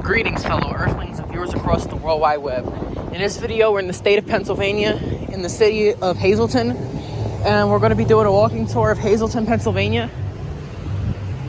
Greetings, fellow Earthlings and viewers across the World Wide Web. In this video, we're in the state of Pennsylvania, in the city of Hazleton, and we're going to be doing a walking tour of Hazleton, Pennsylvania.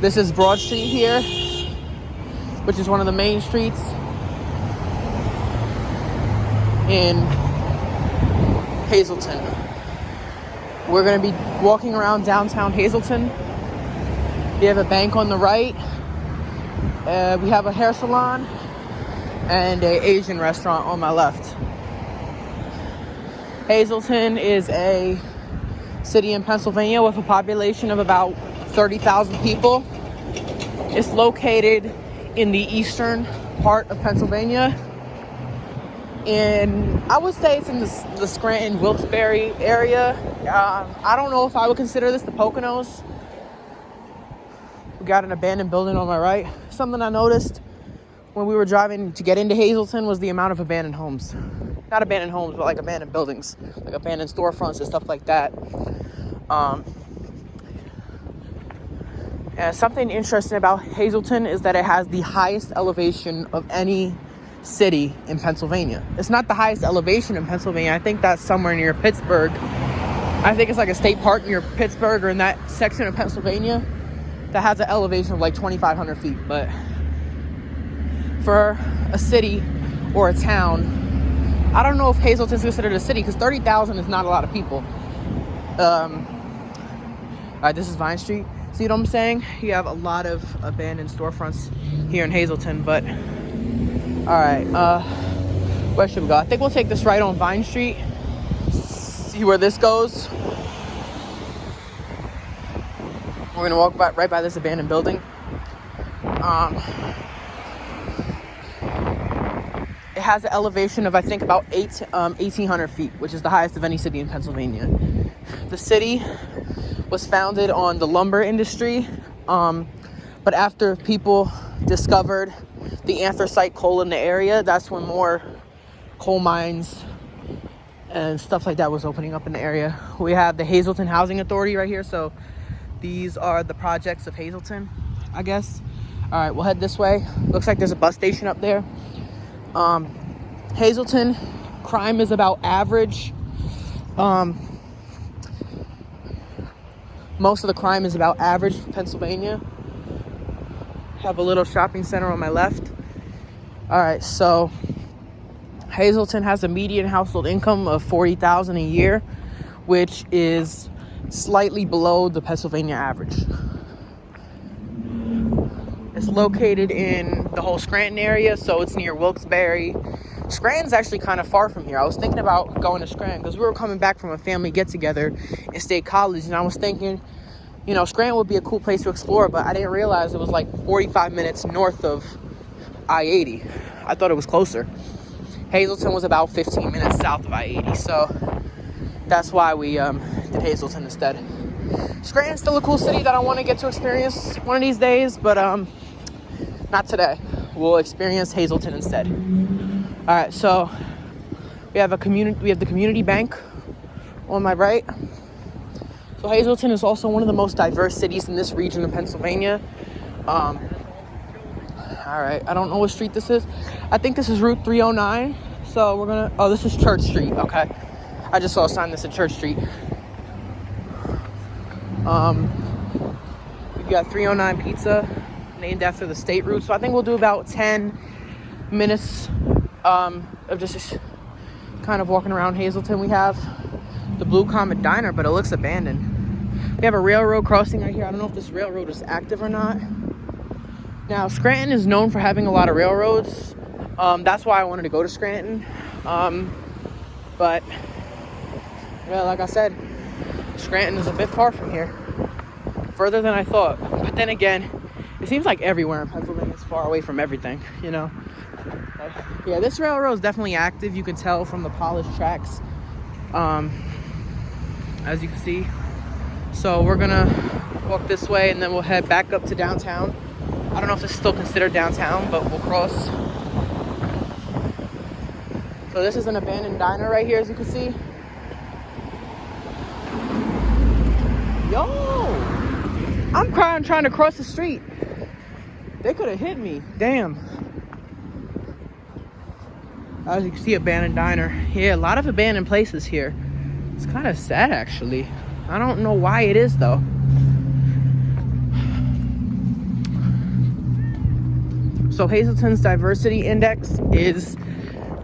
This is Broad Street here, which is one of the main streets in Hazleton. We're going to be walking around downtown Hazleton. We have a bank on the right. We have a hair salon and an Asian restaurant on my left. Hazleton is a city in Pennsylvania with a population of about 30,000 people. It's located in the eastern part of Pennsylvania. And I would say it's in the Scranton Wilkes-Barre area. I don't know if I would consider this the Poconos. We got an abandoned building on my right. Something I noticed when we were driving to get into Hazleton was the amount of abandoned homes. Not abandoned homes, but like abandoned buildings, like abandoned storefronts and stuff like that. And something interesting about Hazleton is that it has the highest elevation of any city in Pennsylvania. It's not the highest elevation in Pennsylvania. I think that's somewhere near Pittsburgh. I think it's like a state park near Pittsburgh or in that section of Pennsylvania that has an elevation of like 2,500 feet. But for a city or a town, I don't know if Hazleton's considered a city because 30,000 is not a lot of people. All right, this is Vine Street. See what I'm saying? You have a lot of abandoned storefronts here in Hazleton, but all right, where should we go? I think we'll take this right on Vine Street, see where this goes. We're gonna walk right by this abandoned building. It has an elevation of, I think, about 1,800 feet, which is the highest of any city in Pennsylvania. The city was founded on the lumber industry, but after people discovered the anthracite coal in the area, that's when more coal mines and stuff like that was opening up in the area. We have the Hazleton Housing Authority right here, so these are the projects of Hazleton, I guess. All right, we'll head this way. Looks like there's a bus station up there. Hazleton, crime is about average. Most of the crime is about average for Pennsylvania. Have a little shopping center on my left. All right, so Hazleton has a median household income of $40,000 a year, which is slightly below the Pennsylvania average. It's located in the whole Scranton area, so it's near Wilkes-Barre. Scranton's actually kind of far from here. I was thinking about going to Scranton because we were coming back from a family get-together in State College, and I was thinking, you know, Scranton would be a cool place to explore, but I didn't realize it was like 45 minutes north of I-80. I thought it was closer. Hazleton was about 15 minutes south of I-80, so that's why we did Hazleton instead. Scranton's still a cool city that I want to get to experience one of these days, but not today. We'll experience Hazleton instead. All right, so we have the community bank on my right. So Hazleton is also one of the most diverse cities in this region of Pennsylvania. All right, I don't know what street this is. I think this is Route 309. So we're gonna, oh, this is Church Street, okay. I just saw a sign that said Church Street. We got 309 Pizza, named after the state route. So I think we'll do about 10 minutes of just kind of walking around Hazleton. We have the Blue Comet Diner, but it looks abandoned. We have a railroad crossing right here. I don't know if this railroad is active or not. Now, Scranton is known for having a lot of railroads. That's why I wanted to go to Scranton. But, well, like I said, Scranton is a bit far from here. Further than I thought. But then again, it seems like everywhere in Pennsylvania is far away from everything, you know? But, yeah, this railroad is definitely active. You can tell from the polished tracks, as you can see. So we're gonna walk this way and then we'll head back up to downtown. I don't know if this is still considered downtown, but we'll cross. So this is an abandoned diner right here, as you can see. Yo! I'm trying to cross the street. They could have hit me. Damn. As you can see, abandoned diner. Yeah, a lot of abandoned places here. It's kind of sad, actually. I don't know why it is, though. So Hazleton's diversity index is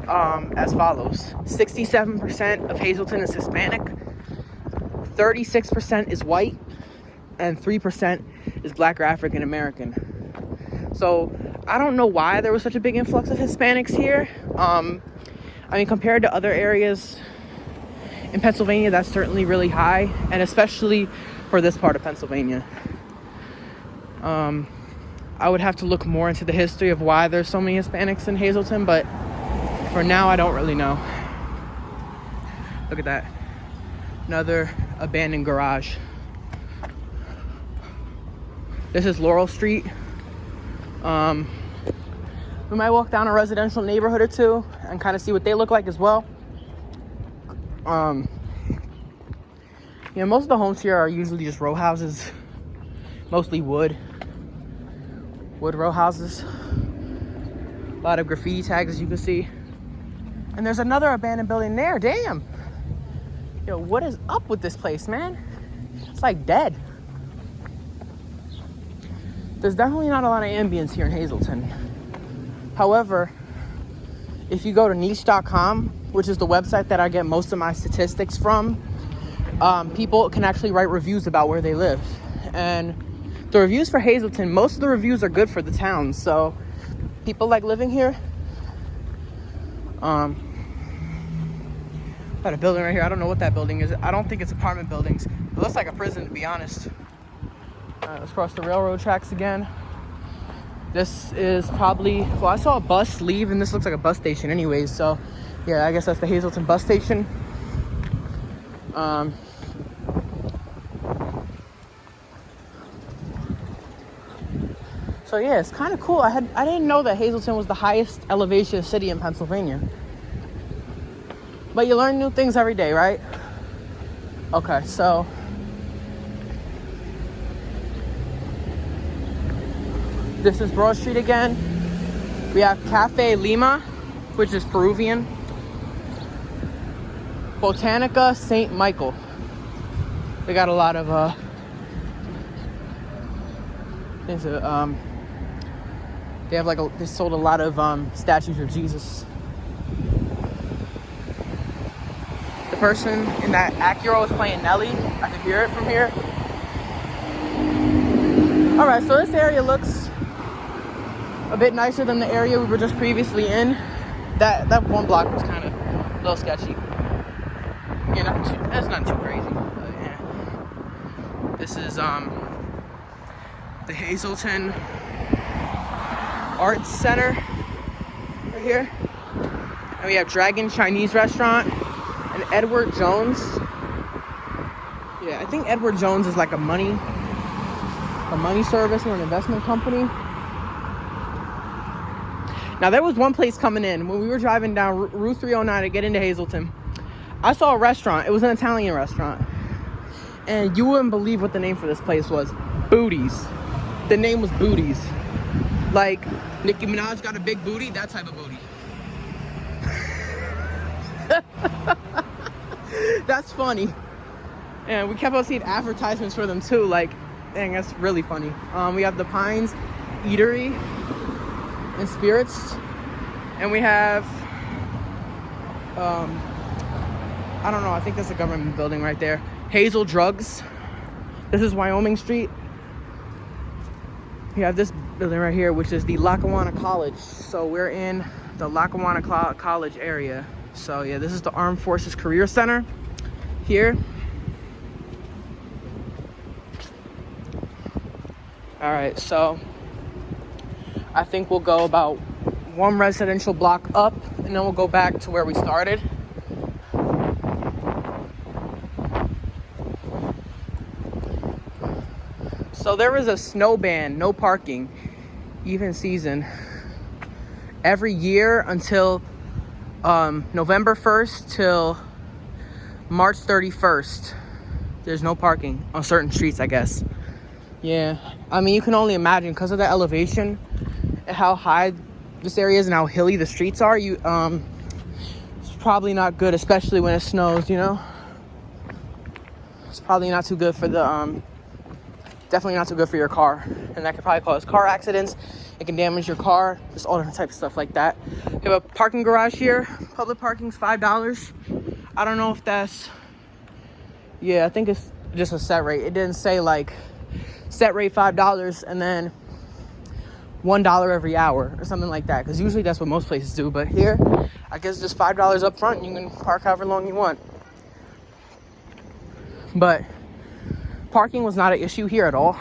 as follows. 67% of Hazleton is Hispanic, 36% is white, and 3% is Black or African American. So I don't know why there was such a big influx of Hispanics here. I mean, compared to other areas in Pennsylvania, that's certainly really high, and especially for this part of Pennsylvania. I would have to look more into the history of why there's so many Hispanics in Hazleton, but for now, I don't really know. Look at that. Another abandoned garage. This is Laurel Street. We might walk down a residential neighborhood or two and kind of see what they look like as well. You know, most of the homes here are usually just row houses, mostly wood row houses. A lot of graffiti tags, as you can see. And there's another abandoned building there. Damn. Yo, what is up with this place, man? It's like dead. There's definitely not a lot of ambience here in Hazleton. However, if you go to niche.com, which is the website that I get most of my statistics from, people can actually write reviews about where they live. And the reviews for Hazleton, most of the reviews are good for the town. So people like living here. Got a building right here. I don't know what that building is. I don't think it's apartment buildings. It looks like a prison, to be honest. All right, let's cross the railroad tracks again. This is probably, well, I saw a bus leave, and this looks like a bus station anyways. So yeah, I guess that's the Hazleton bus station. So yeah, it's kind of cool. I didn't know that Hazleton was the highest elevation city in Pennsylvania. But you learn new things every day, right? Okay, so this is Broad Street again. We have Cafe Lima, which is Peruvian. Botanica St. Michael. They got a lot of things. They have they sold a lot of statues of Jesus. The person in that Acura was playing Nelly. I could hear it from here. All right, so this area looks a bit nicer than the area we were just previously in. That one block was kind of a little sketchy. Yeah, that's not too crazy. But yeah. This is the Hazleton Arts Center right here. And we have Dragon Chinese Restaurant and Edward Jones. Yeah, I think Edward Jones is like a money service or an investment company. Now, there was one place coming in when we were driving down Route 309 to get into Hazleton. I saw a restaurant. It was an Italian restaurant. And you wouldn't believe what the name for this place was. Booties. The name was Booties. Like, Nicki Minaj got a big booty, that type of booty. That's funny. And we kept on seeing advertisements for them too. Like, dang, that's really funny. We have the Pines Eatery and Spirits. And we have, I don't know, I think that's a government building right there. Hazel Drugs. This is Wyoming Street. We have this building right here, which is the Lackawanna College. So we're in the Lackawanna College area. So yeah, this is the Armed Forces Career Center here. All right, so I think we'll go about one residential block up, and then we'll go back to where we started. So there is a snow ban, no parking, even season, every year until November 1st till March 31st. There's no parking on certain streets, I guess. Yeah, I mean, you can only imagine because of the elevation and how high this area is and how hilly the streets are. probably not good, especially when it snows, you know. It's probably not too good for the definitely not too good for your car, and that could probably cause car accidents. It can damage your car, just all different types of stuff like that. We have a parking garage here. Public parking's $5. I don't know if that's, yeah, I think it's just a set rate. It didn't say like set rate $5 and then $1 every hour or something like that, because usually that's what most places do. But here, I guess just $5 up front and you can park however long you want. But parking was not an issue here at all.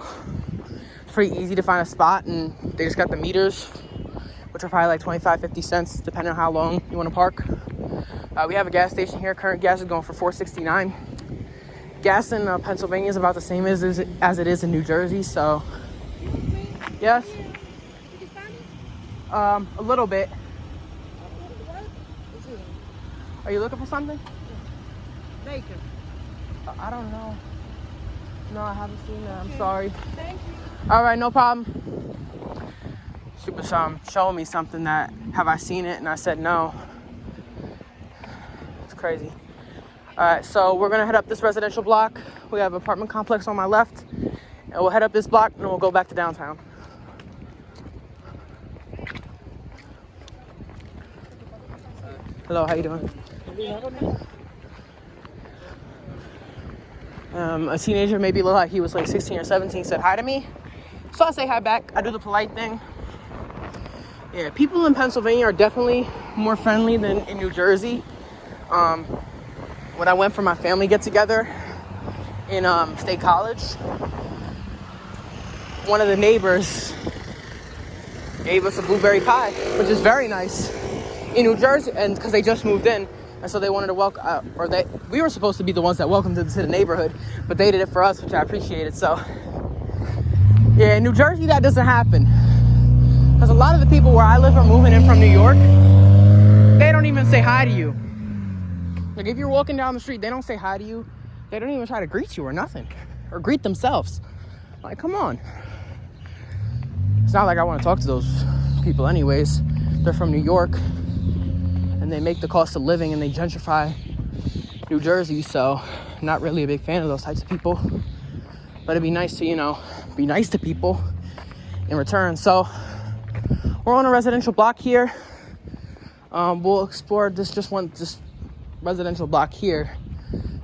It's pretty easy to find a spot, and they just got the meters, which are probably like 25-50 cents depending on how long you want to park. We have a gas station here. Current gas is going for $4.69. Gas in Pennsylvania is about the same as it is in New Jersey, so yes. A little bit. Are you looking for something? Bacon. I don't know. No, I haven't seen that. I'm sorry. Thank you. All right, no problem. She was showing me something that, have I seen it? And I said no. It's crazy. All right, so we're gonna head up this residential block. We have an apartment complex on my left, and we'll head up this block and then we'll go back to downtown. Hello, how you doing? A teenager, maybe looked like he was like 16 or 17, said hi to me. So I say hi back. I do the polite thing. Yeah, people in Pennsylvania are definitely more friendly than in New Jersey. When I went for my family get-together in State College, one of the neighbors gave us a blueberry pie, which is very nice. In New Jersey, and because they just moved in, and so they wanted to welcome, we were supposed to be the ones that welcomed them to the neighborhood, but they did it for us, which I appreciated. So yeah, in New Jersey that doesn't happen, because a lot of the people where I live are moving in from New York. They don't even say hi to you. Like if you're walking down the street, they don't say hi to you. They don't even try to greet you or nothing, or greet themselves. Like, come on. It's not like I want to talk to those people anyways. They're from New York, and they make the cost of living, and they gentrify New Jersey, so I'm not really a big fan of those types of people. But it'd be nice to, you know, be nice to people in return. So we're on a residential block here. We'll explore this residential block here,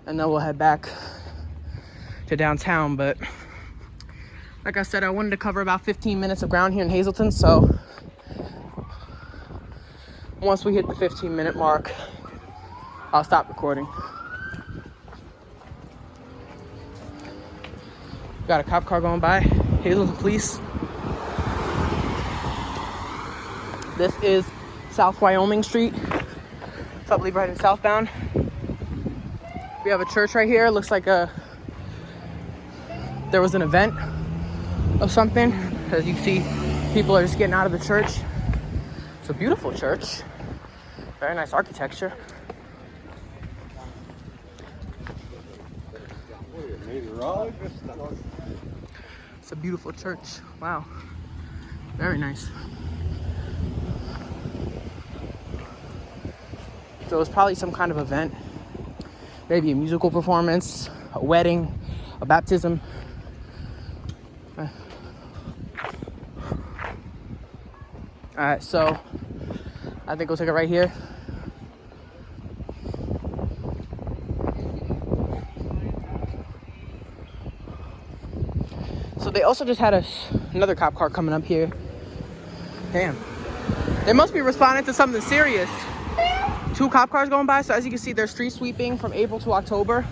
and then we'll head back to downtown. But like I said, I wanted to cover about 15 minutes of ground here in Hazleton, so once we hit the 15-minute mark, I'll stop recording. Got a cop car going by. Hazleton Police. This is South Wyoming Street. It's, I believe, right in southbound. We have a church right here. Looks like there was an event of something. As you see, people are just getting out of the church. It's a beautiful church. Very nice architecture. It's a beautiful church. Wow. Very nice. So it was probably some kind of event. Maybe a musical performance, a wedding, a baptism. Alright, so I think we'll take it right here. So they also just had another cop car coming up here. Damn. They must be responding to something serious. 2 cop cars going by. So as you can see, they're street sweeping from April to October.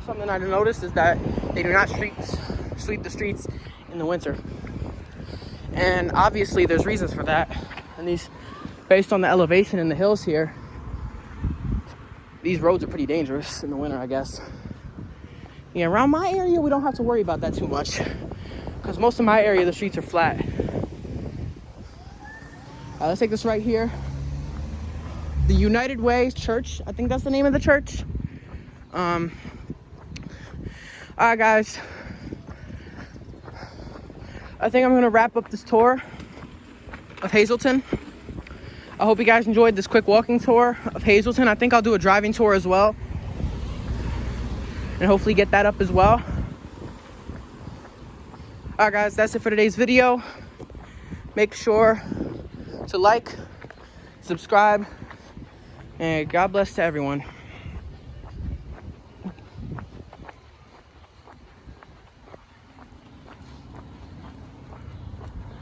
Something I noticed is that they do not sweep the streets in the winter. And obviously there's reasons for that. And these, based on the elevation in the hills here, these roads are pretty dangerous in the winter, I guess. Yeah, around my area, we don't have to worry about that too much, because most of my area, the streets are flat. Let's take this right here. The United Way Church, I think that's the name of the church. All right, guys. I think I'm gonna wrap up this tour of Hazleton. I hope you guys enjoyed this quick walking tour of Hazleton. I think I'll do a driving tour as well, and hopefully get that up as well. All right, guys, that's it for today's video. Make sure to like, subscribe, and God bless to everyone.